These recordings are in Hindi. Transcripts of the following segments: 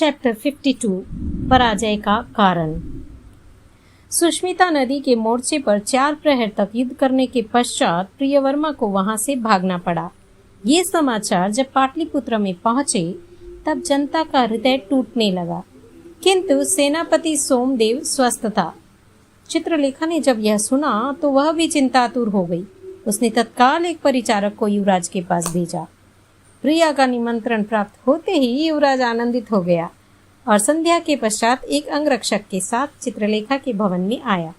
चैप्टर 52 पराजय का कारण। सुष्मिता नदी के मोर्चे पर 4 प्रहर तक युद्ध करने के पश्चात प्रियवर्मा को वहां से भागना पड़ा। ये समाचार जब पाटलिपुत्र में पहुंचे तब जनता का हृदय टूटने लगा, किंतु सेनापति सोमदेव स्वस्थ था। चित्रलेखा ने जब यह सुना तो वह भी चिंतातुर हो गई। उसने तत्काल एक परिचारक को युवराज के पास भेजा। प्रिया का निमंत्रण प्राप्त होते ही युवराज आनंदित हो गया और संध्या के पश्चात एक अंगरक्षक के साथ चित्रलेखा के भवन में आया।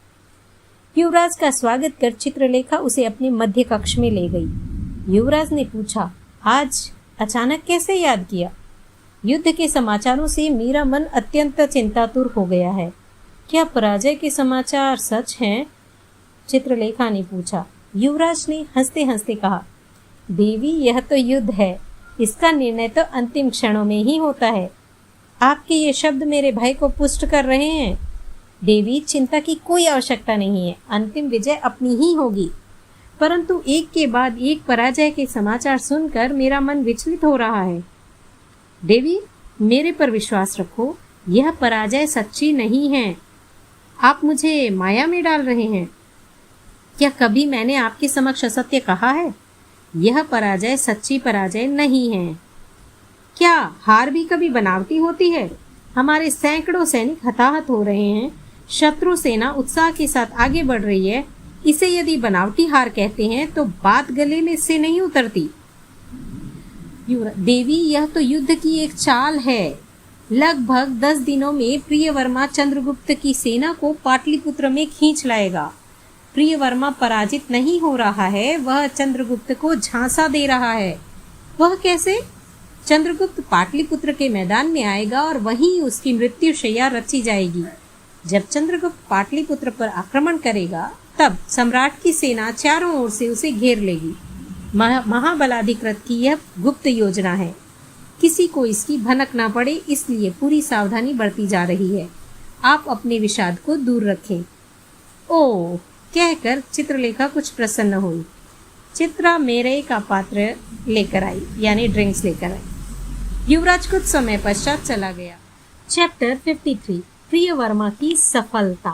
युवराज का स्वागत कर चित्रलेखा उसे अपने मध्य कक्ष में ले गई। युवराज ने पूछा, आज अचानक कैसे याद किया? युद्ध के समाचारों से मेरा मन अत्यंत चिंतातुर हो गया है। क्या पराजय के समाचार सच हैं? चित्रलेखा ने पूछा। युवराज ने हंसते हंसते कहा, देवी, यह तो युद्ध है, इसका निर्णय तो अंतिम क्षणों में ही होता है। आपके ये शब्द मेरे भय को पुष्ट कर रहे हैं। देवी, चिंता की कोई आवश्यकता नहीं है, अंतिम विजय अपनी ही होगी। परंतु एक के बाद एक पराजय के समाचार सुनकर मेरा मन विचलित हो रहा है। देवी, मेरे पर विश्वास रखो, यह पराजय सच्ची नहीं है। आप मुझे माया में डाल रहे हैं। क्या कभी मैंने आपके समक्ष असत्य कहा है? यह पराजय सच्ची पराजय नहीं है। क्या हार भी कभी बनावटी होती है? हमारे सैकड़ों सैनिक हताहत हो रहे हैं, शत्रु सेना उत्साह के साथ आगे बढ़ रही है। इसे यदि बनावटी हार कहते हैं तो बात गले में से नहीं उतरती। देवी, यह तो युद्ध की एक चाल है। लगभग 10 दिनों में प्रियवर्मा चंद्रगुप्त की सेना को पाटलिपुत्र में खींच लाएगा। प्रियवर्मा पराजित नहीं हो रहा है, वह चंद्रगुप्त को झांसा दे रहा है। वह कैसे? चंद्रगुप्त पाटलिपुत्र के मैदान में आएगा और वहीं उसकी मृत्युशैया रची जाएगी। जब चंद्रगुप्त पाटलिपुत्र पर आक्रमण करेगा तब सम्राट की सेना चारों ओर से उसे घेर लेगी। महाबलाधिकृत की यह गुप्त योजना है, किसी को इसकी भनक ना पड़े, इसलिए पूरी सावधानी बरती जा रही है। आप अपने विषाद को दूर रखें। ओह, कहकर चित्रलेखा कुछ प्रसन्न हुई। चित्रा मेरे का पात्र लेकर आई, यानी ड्रिंक्स लेकर आई। युवराज कुछ समय पश्चात चला गया। चैप्टर 53 प्रियवर्मा की सफलता।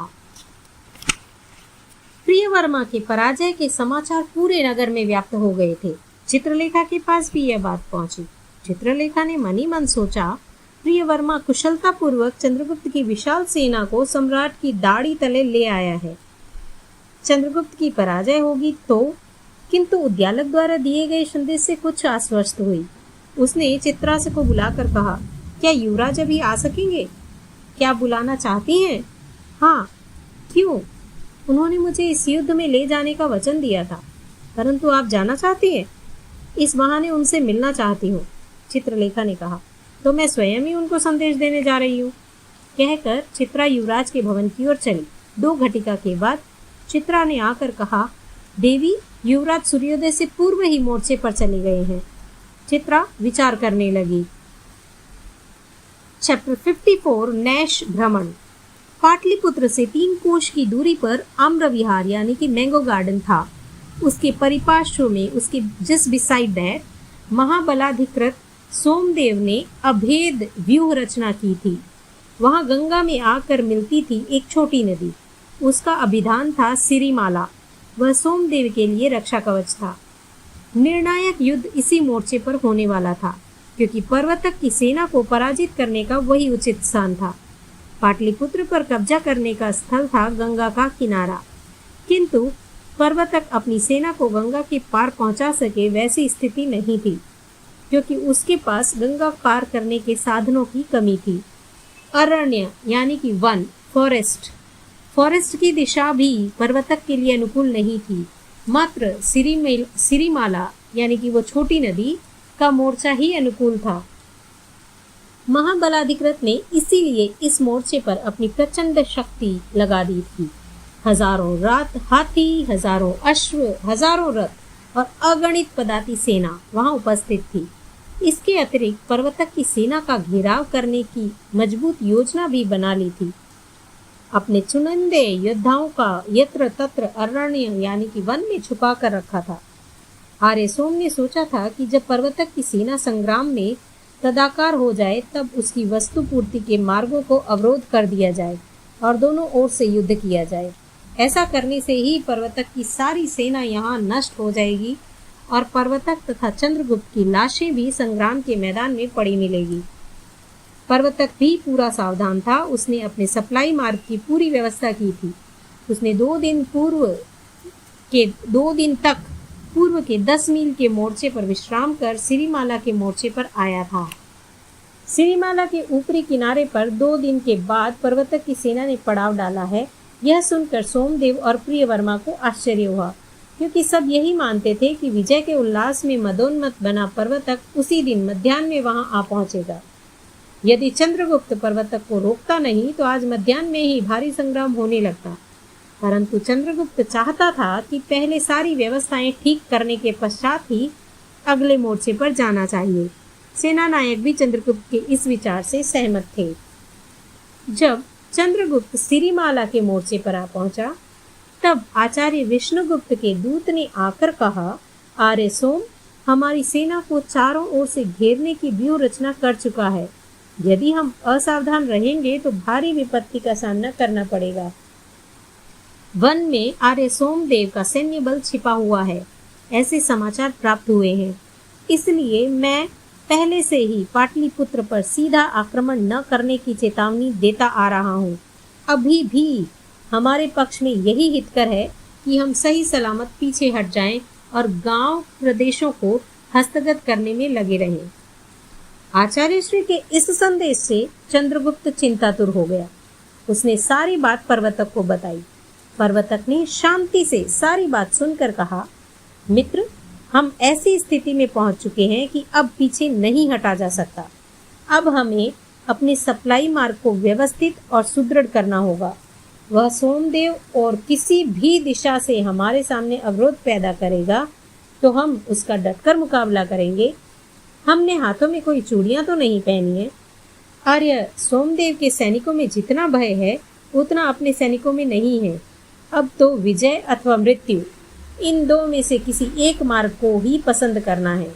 प्रियवर्मा के पराजय के समाचार पूरे नगर में व्याप्त हो गए थे। चित्रलेखा के पास भी यह बात पहुंची। चित्रलेखा ने मनी मन सोचा, प्रियवर्मा कुशलता पूर्वक चंद्रगुप्त की विशाल सेना को सम्राट की दाढ़ी तले ले आया है। चंद्रगुप्त की पराजय होगी तो, किंतु उद्यालक द्वारा दिए गए संदेश से कुछ आश्वस्त हुई। उसने चित्रा को बुलाकर कहा, क्या युवराज अभी आ सकेंगे? क्या बुलाना चाहती हैं? हाँ। क्यों? उन्होंने मुझे इस युद्ध में ले जाने का वचन दिया था। परंतु आप जाना चाहती हैं? इस बहाने उनसे मिलना चाहती हूँ, चित्रलेखा ने कहा। तो मैं स्वयं ही उनको संदेश देने जा रही हूँ। कहकर चित्रा युवराज के भवन की ओर चली। 2 घटिका के बाद चित्रा ने आकर कहा, देवी, युवराज सूर्योदय से पूर्व ही मोर्चे पर चले गए हैं। चित्रा विचार करने लगी। चैप्टर 54 नैश भ्रमण। पाटलिपुत्र से 3 कोश की दूरी पर आम्र विहार यानी कि मैंगो गार्डन था। उसके परिपार्श्व में, उसके जस्ट बिसाइड दैट, महाबलाधिकृत सोमदेव ने अभेद व्यूह रचना की थी। वहां गंगा में आकर मिलती थी एक छोटी नदी। उसका अभिधान था सिरिमाला। वह सोमदेव के लिए रक्षा कवच था। निर्णायक युद्ध इसी मोर्चे पर होने वाला था, क्योंकि पर्वतक की सेना को पराजित करने का वही उचित स्थान था। पाटलिपुत्र पर कब्जा करने का स्थल था गंगा का किनारा, किंतु पर्वतक अपनी सेना को गंगा के पार पहुंचा सके वैसी स्थिति नहीं थी, क्योंकि उसके पास गंगा पार करने के साधनों की कमी थी। अरण्य यानी कि वन, फॉरेस्ट की दिशा भी पर्वतक के लिए अनुकूल नहीं थी। मात्र सिरिमाला यानी कि वो छोटी नदी का मोर्चा ही अनुकूल था। महाबलाधिकृत ने इसीलिए इस मोर्चे पर अपनी प्रचंड शक्ति लगा दी थी। हजारों हाथी, हजारों अश्व, हजारों रथ और अगणित पदाती सेना वहां उपस्थित थी। इसके अतिरिक्त पर्वतक की सेना का घेराव करने की मजबूत योजना भी बना ली थी। अपने चुनिंदे योद्धाओं का यत्र तत्र अरण्य यानी कि वन में छुपा कर रखा था। आर्य सोम ने सोचा था कि जब पर्वतक की सेना संग्राम में तदाकार हो जाए तब उसकी वस्तु पूर्ति के मार्गों को अवरोध कर दिया जाए और दोनों ओर से युद्ध किया जाए। ऐसा करने से ही पर्वतक की सारी सेना यहाँ नष्ट हो जाएगी और पर्वतक तथा चंद्रगुप्त की लाशें भी संग्राम के मैदान में पड़ी मिलेगी। पर्वतक भी पूरा सावधान था। उसने अपने सप्लाई मार्ग की पूरी व्यवस्था की थी। उसने 2 दिन तक पूर्व के 10 मील के मोर्चे पर विश्राम कर सिरीमाला के मोर्चे पर आया था। सिरीमाला के ऊपरी किनारे पर 2 दिन के बाद पर्वतक की सेना ने पड़ाव डाला है। यह सुनकर सोमदेव और प्रियवर्मा को आश्चर्य हुआ, क्योंकि सब यही मानते थे कि विजय के उल्लास में मदोन्मत्त बना पर्वतक उसी दिन मध्याह्न में वहां आ पहुंचेगा। यदि चंद्रगुप्त पर्वतक को रोकता नहीं तो आज मध्याह्न में ही भारी संग्राम होने लगता। परंतु चंद्रगुप्त चाहता था कि पहले सारी व्यवस्थाएं ठीक करने के पश्चात ही अगले मोर्चे पर जाना चाहिए। सेना नायक भी चंद्रगुप्त के इस विचार से सहमत थे। जब चंद्रगुप्त सिरीमाला के मोर्चे पर आ पहुंचा, तब आचार्य विष्णुगुप्त के दूत ने आकर कहा, आर्य सोम, हमारी सेना को चारों ओर से घेरने की व्यूह रचना कर चुका है। यदि हम असावधान रहेंगे तो भारी विपत्ति का सामना करना पड़ेगा। वन में आर्य सोमदेव का सैन्य बल छिपा हुआ है, ऐसे समाचार प्राप्त हुए हैं। इसलिए मैं पहले से ही पाटलिपुत्र पर सीधा आक्रमण न करने की चेतावनी देता आ रहा हूँ। अभी भी हमारे पक्ष में यही हितकर है कि हम सही सलामत पीछे हट जाएं और गांव प्रदेशों को हस्तगत करने में लगे रहें। आचार्य श्री के इस संदेश से चंद्रगुप्त चिंतातुर हो गया। उसने सारी बात पर्वतक को बताई। पर्वतक ने शांति से सारी बात सुनकर कहा, मित्र, हम ऐसी स्थिति में पहुंच चुके हैं कि अब पीछे नहीं हटा जा सकता। अब हमें अपने सप्लाई मार्ग को व्यवस्थित और सुदृढ़ करना होगा। वह सोमदेव और किसी भी दिशा से हमारे सामने अवरोध पैदा करेगा तो हम उसका डटकर मुकाबला करेंगे। हमने हाथों में कोई चूड़ियां तो नहीं पहनी है। आर्य सोमदेव के सैनिकों में जितना भय है उतना अपने सैनिकों में नहीं है। अब तो विजय अथवा मृत्यु, इन 2 में से किसी एक मार्ग को ही पसंद करना है।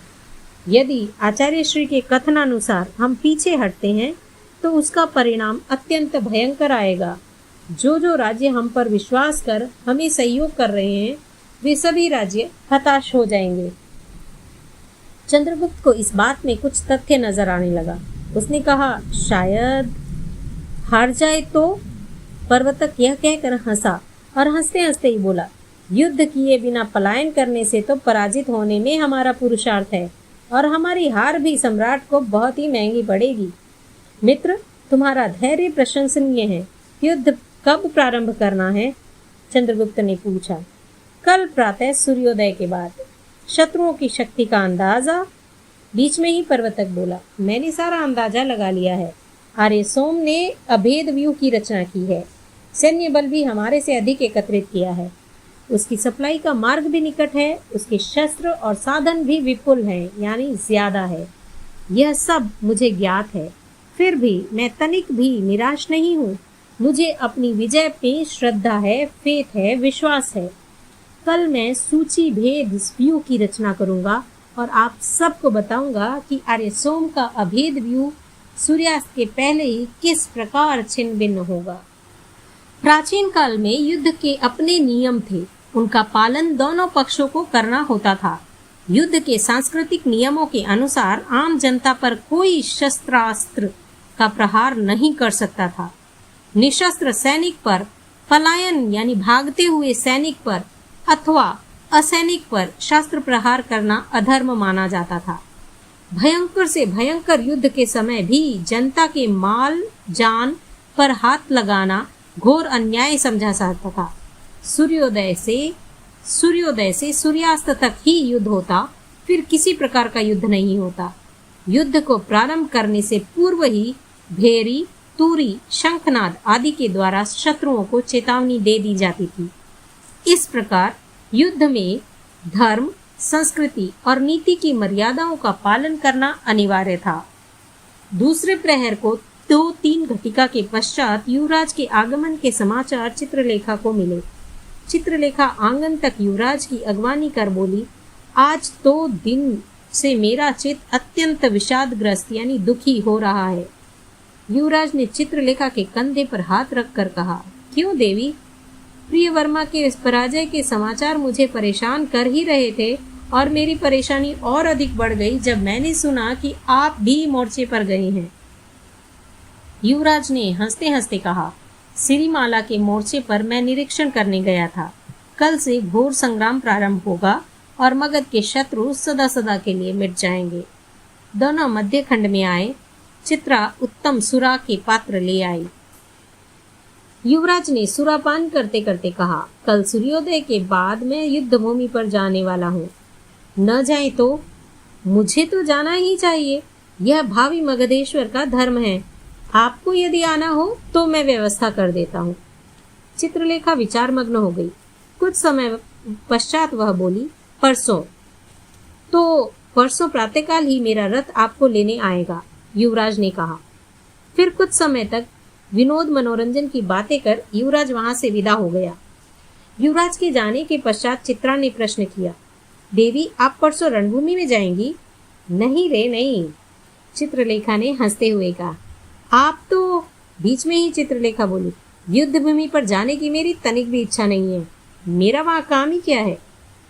यदि आचार्य श्री के कथनानुसार हम पीछे हटते हैं तो उसका परिणाम अत्यंत भयंकर आएगा। जो राज्य हम पर विश्वास कर हमें सहयोग कर रहे हैं, वे सभी राज्य हताश हो जाएंगे। चंद्रगुप्त को इस बात में कुछ तथ्य नजर आने लगा। उसने कहा, शायद हार जाए तो। पर्वतक यह कहकर हंसा और हंसते हंसते ही बोला, युद्ध किए बिना पलायन करने से तो पराजित होने में हमारा पुरुषार्थ है और हमारी हार भी सम्राट को बहुत ही महंगी पड़ेगी। मित्र, तुम्हारा धैर्य प्रशंसनीय है। युद्ध कब प्रारंभ करना है? चंद्रगुप्त ने पूछा। कल प्रातः सूर्योदय के बाद। शत्रुओं की शक्ति का अंदाजा? बीच में ही पर्वतक बोला, मैंने सारा अंदाजा लगा लिया है। आर्य सोम ने अभेद व्यूह की रचना की है। सैन्य बल भी हमारे से अधिक एकत्रित किया है। उसकी सप्लाई का मार्ग भी निकट है। उसके शस्त्र और साधन भी विपुल हैं, यानी ज्यादा है। यह सब मुझे ज्ञात है। फिर भी मैं तनिक भी निराश नहीं हूँ। मुझे अपनी विजय पे श्रद्धा है, फेथ है, विश्वास है। कल मैं सूची भेद व्यूह की रचना करूंगा और आप सबको बताऊंगा कि आर्य सोम का अभेद व्यूह सूर्यास्त के पहले ही किस प्रकार छिन्न भिन्न होगा। प्राचीन काल में युद्ध के अपने नियम थे। उनका पालन दोनों पक्षों को करना होता था। युद्ध के सांस्कृतिक नियमों के अनुसार आम जनता पर कोई शस्त्रास्त्र का प्रहार नहीं कर सकता था। निशस्त्र सैनिक पर, पलायन यानी भागते हुए सैनिक पर अथवा असैनिक पर शस्त्र प्रहार करना अधर्म माना जाता था। भयंकर से भयंकर युद्ध के समय भी जनता के माल जान पर हाथ लगाना घोर अन्याय समझा जाता था। सूर्योदय से सूर्यास्त तक ही युद्ध होता, फिर किसी प्रकार का युद्ध नहीं होता। युद्ध को प्रारंभ करने से पूर्व ही भेरी, तूरी, शंखनाद आदि के द्वारा शत्रुओं को चेतावनी दे दी जाती थी। इस प्रकार युद्ध में धर्म, संस्कृति और नीति की मर्यादाओं का पालन करना अनिवार्य था। दूसरे प्रहर को 2-3 घटिका के पश्चात युवराज के आगमन के समाचार चित्रलेखा को मिले। चित्रलेखा आंगन तक युवराज की अगवानी कर बोली, आज तो दिन से मेरा चित्त अत्यंत विषादग्रस्त यानी दुखी हो रहा है। युवराज ने चित्रलेखा के कंधे पर हाथ रखकर कहा, क्यों देवी? प्रियवर्मा के इस पराजय के समाचार मुझे परेशान कर ही रहे थे और मेरी परेशानी और अधिक बढ़ गई जब मैंने सुना कि आप भी मोर्चे पर गए हैं। युवराज ने हंसते हंसते कहा, सिरीमाला के मोर्चे पर मैं निरीक्षण करने गया था। कल से घोर संग्राम प्रारंभ होगा और मगध के शत्रु सदा सदा के लिए मिट जाएंगे। दोनों मध्य खंड में आए। चित्रा उत्तम सुरा के पात्र ले आई। युवराज ने सुरापान करते करते कहा, कल सूर्योदय के बाद मैं युद्ध भूमि पर जाने वाला हूँ। न जाए तो? मुझे तो जाना ही चाहिए, यह भावी मगधेश्वर का धर्म है। आपको यदि आना हो तो मैं व्यवस्था कर देता हूँ। चित्रलेखा विचारमग्न हो गई। कुछ समय पश्चात वह बोली, परसों? तो परसों प्रातःकाल ही मेरा रथ आपको लेने आएगा, युवराज ने कहा। फिर कुछ समय तक विनोद मनोरंजन की बातें कर युवराज वहां से विदा हो गया। युवराज के जाने के पश्चात चित्रा ने प्रश्न किया, देवी आप परसों रणभूमि में जाएंगी? नहीं रे नहीं, चित्रलेखा ने हंसते हुए कहा। आप तो? बीच में ही चित्रलेखा बोली, युद्ध भूमि पर जाने की मेरी तनिक भी इच्छा नहीं है। मेरा वहां काम ही क्या है?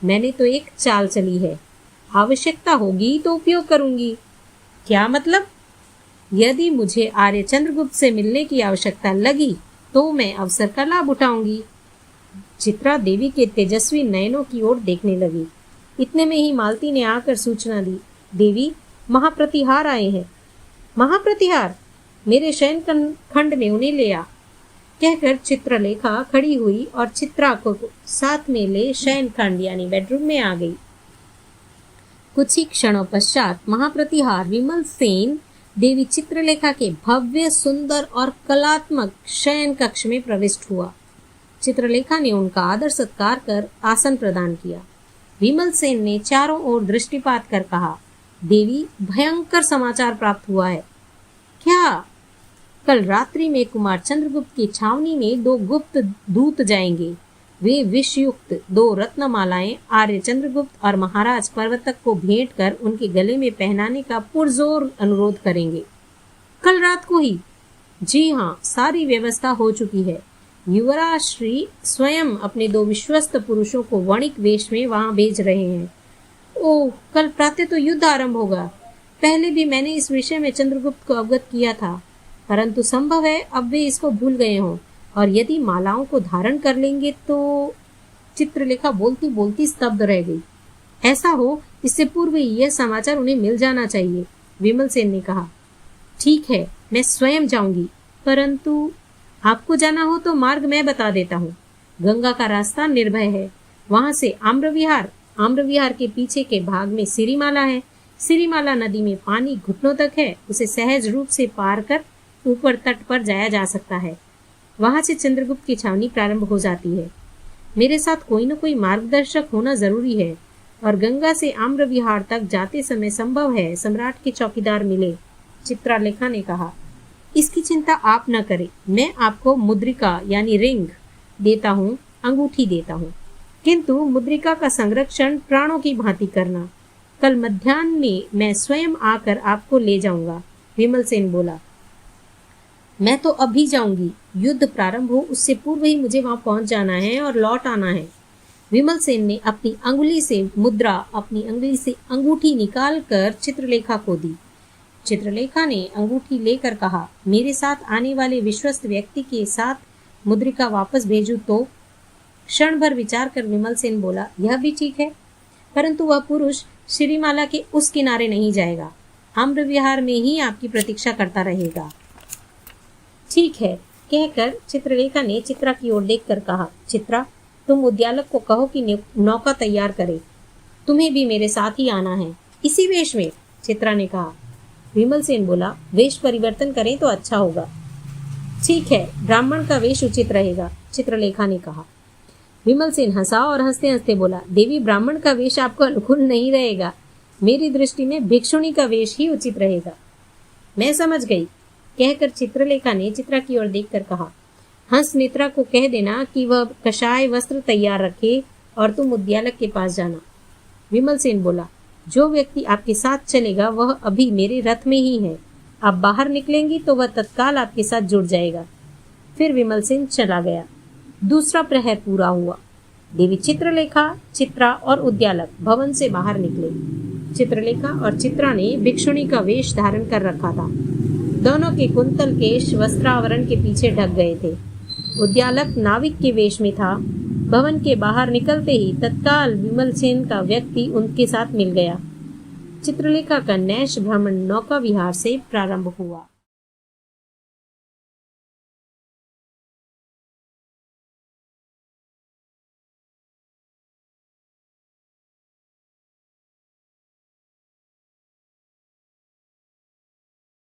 मैंने तो एक चाल चली है, आवश्यकता होगी तो उपयोग करूंगी। क्या मतलब? यदि मुझे आर्य चंद्रगुप्त से मिलने की आवश्यकता लगी तो मैं अवसर का लाभ उठाऊंगी। चित्रा देवी के तेजस्वी नयनों की ओर देखने लगी। इतने में ही मालती ने आकर सूचना दी, देवी महाप्रतिहार आए हैं। महाप्रतिहार? मेरे शयन खंड में उन्हें ले आ। कहकर चित्रलेखा खड़ी हुई और चित्रा को साथ में ले शयन खंड यानी बेडरूम में आ गई। कुछ ही क्षणों पश्चात महाप्रतिहार विमल सेन देवी चित्रलेखा के भव्य सुंदर और कलात्मक शयन कक्ष में प्रविष्ट हुआ। चित्रलेखा ने उनका आदर सत्कार कर आसन प्रदान किया। विमल सेन ने चारों ओर दृष्टिपात कर कहा, देवी भयंकर समाचार प्राप्त हुआ है। क्या? कल रात्रि में कुमार चंद्रगुप्त की छावनी में 2 गुप्त दूत जाएंगे। वे विषयुक्त 2 रत्नमालाएं आर्य चंद्रगुप्त और महाराज पर्वतक को भेंट कर उनके गले में पहनाने का पुरजोर अनुरोध करेंगे। कल रात को ही? जी हाँ, सारी व्यवस्था हो चुकी है। युवराज श्री स्वयं अपने 2 विश्वस्त पुरुषों को वणिक वेश में वहां भेज रहे हैं। ओह, कल प्रातः तो युद्ध आरंभ होगा। पहले भी मैंने इस विषय में चंद्रगुप्त को अवगत किया था, परंतु संभव है अब वे इसको भूल गए हों, और यदि मालाओं को धारण कर लेंगे तो। चित्रलेखा बोलती बोलती स्तब्ध रह गई। ऐसा हो इससे पूर्व यह समाचार उन्हें मिल जाना चाहिए, विमल सेन ने कहा। ठीक है, मैं स्वयं जाऊंगी, परंतु आपको जाना हो तो मार्ग मैं बता देता हूँ। गंगा का रास्ता निर्भय है। वहां से आम्रविहार के पीछे के भाग में सिरीमाला है। सिरीमाला नदी में पानी घुटनों तक है। उसे सहज रूप से पार कर ऊपर तट पर जाया जा सकता है। वहां से चंद्रगुप्त की छावनी प्रारंभ हो जाती है। मेरे साथ कोई न कोई मार्गदर्शक होना जरूरी है, और गंगा से आम्रविहार तक जाते समय संभव है सम्राट के चौकीदार मिले, चित्रलेखा ने कहा। इसकी चिंता आप न करें, मैं आपको मुद्रिका यानी रिंग देता हूँ, अंगूठी देता हूँ, किंतु मुद्रिका का संरक्षण प्राणों की भांति करना। कल मध्याह्न में मैं स्वयं आकर आपको ले जाऊंगा, विमल सेन बोला। मैं तो अभी जाऊंगी, युद्ध प्रारंभ हो उससे पूर्व ही मुझे वहां पहुंच जाना है और लौट आना है। विमल सेन ने अपनी अंगुली से अंगूठी निकाल कर चित्रलेखा को दी। चित्रलेखा ने अंगूठी लेकर कहा, मेरे साथ आने वाले विश्वस्त व्यक्ति के साथ मुद्रिका वापस भेजूं तो? क्षण भर विचार कर विमल सेन बोला, यह भी ठीक है, परंतु वह पुरुष श्रीमाला के उस किनारे नहीं जाएगा, आम्रविहार में ही आपकी प्रतीक्षा करता रहेगा। ठीक है, कहकर चित्रलेखा ने चित्रा की ओर देखकर कहा, चित्रा तुम उद्यालक को कहो कि नौका तैयार करे, तुम्हें भी मेरे साथ ही आना है। इसी वेश में? चित्रा ने कहा। विमल सेन बोला, वेश परिवर्तन करें तो अच्छा होगा। ठीक है, ब्राह्मण का वेश उचित रहेगा, चित्रलेखा ने कहा। विमल सेन हंसा और हंसते हंसते बोला, देवी ब्राह्मण का वेश आपको अनुकूल नहीं रहेगा, मेरी दृष्टि में भिक्षुणी का वेश ही उचित रहेगा। मैं समझ गई, कहकर चित्रलेखा ने चित्रा की ओर देखकर कहा, हंस नेत्रा को कह देना कि वह कषाय वस्त्र तैयार रखे और तुम उद्यालक के पास जाना। विमल सेन बोला, जो व्यक्ति आपके साथ चलेगा वह अभी मेरे रथ में ही है। आप बाहर निकलेंगी तो वह तत्काल आपके साथ जुड़ जाएगा। फिर विमल सेन चला गया। दूसरा प्रहर पूरा हुआ। देवी चित्रलेखा, चित्रा और उद्यालक भवन से बाहर निकले। चित्रलेखा और चित्रा ने भिक्षुणी का वेश धारण कर रखा था। दोनों के कुंतल केश वस्त्रावरण के पीछे ढक गए थे। उद्यालक नाविक के वेश में था। भवन के बाहर निकलते ही तत्काल विमल सेन का व्यक्ति उनके साथ मिल गया। चित्रलेखा का नैश भ्रमण नौका विहार से प्रारंभ हुआ।